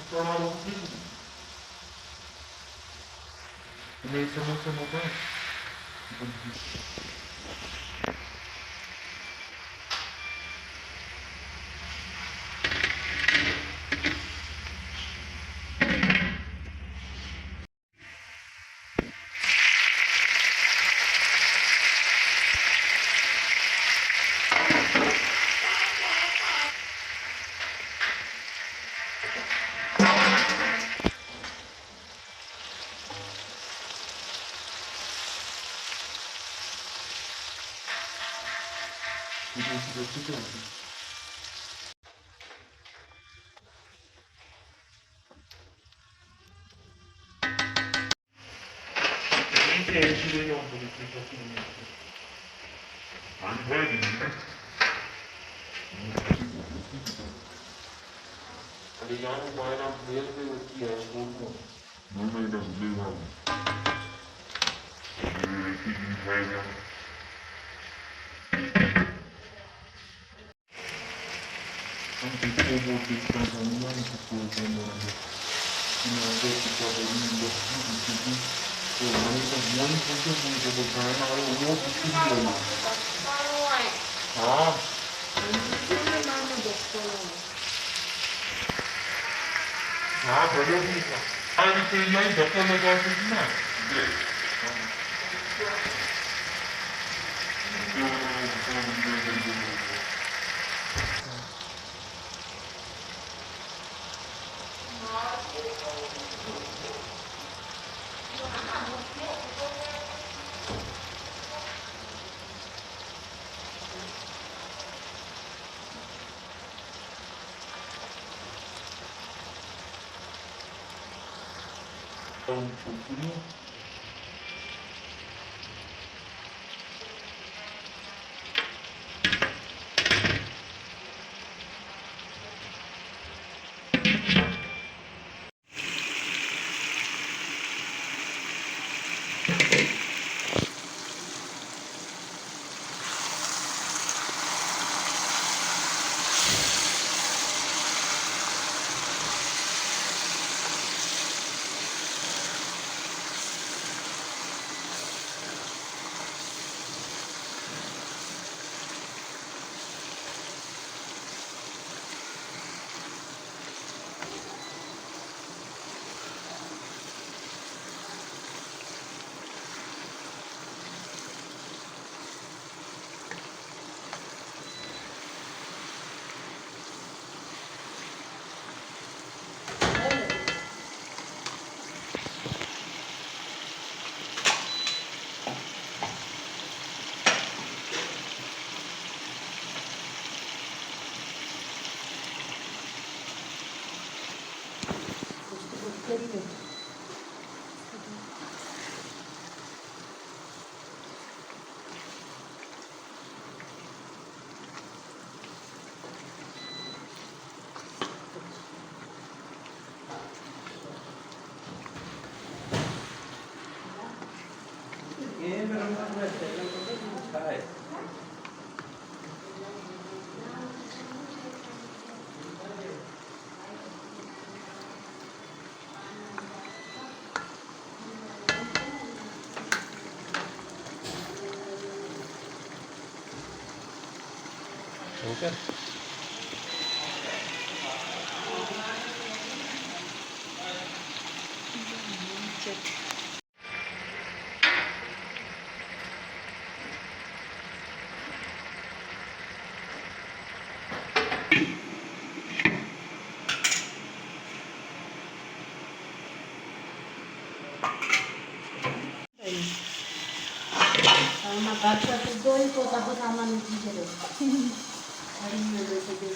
Kalau ini sama-sama kan. Ini sudah cukup. Ini elçileri yapmadı. Hani böyle mi? Hani yani bayram nerede yok ki ya? Nerede yok? Bayram. Anche il tuo che sta camminando poi quando fino a questo capolino così non è buono perché non può fare un po' di studio. Ah, quello che anche lei da quella cosa di me. Un pochino. Okay. Sama baca tu itu tapi sama ni je. Hari ni tu.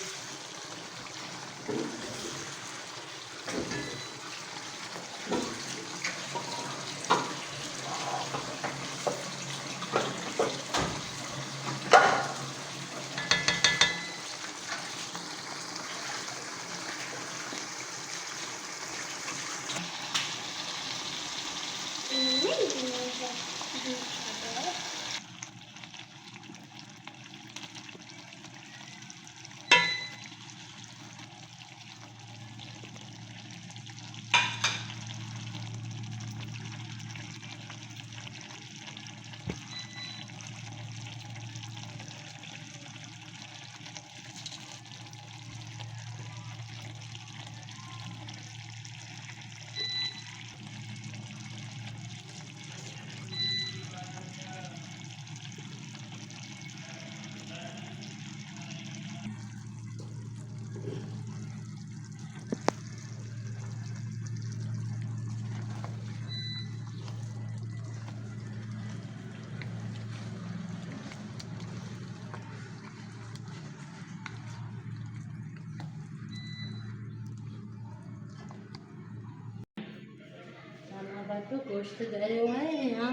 तो गोश्त गए हुए हैं यहाँ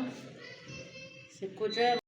से कुछ है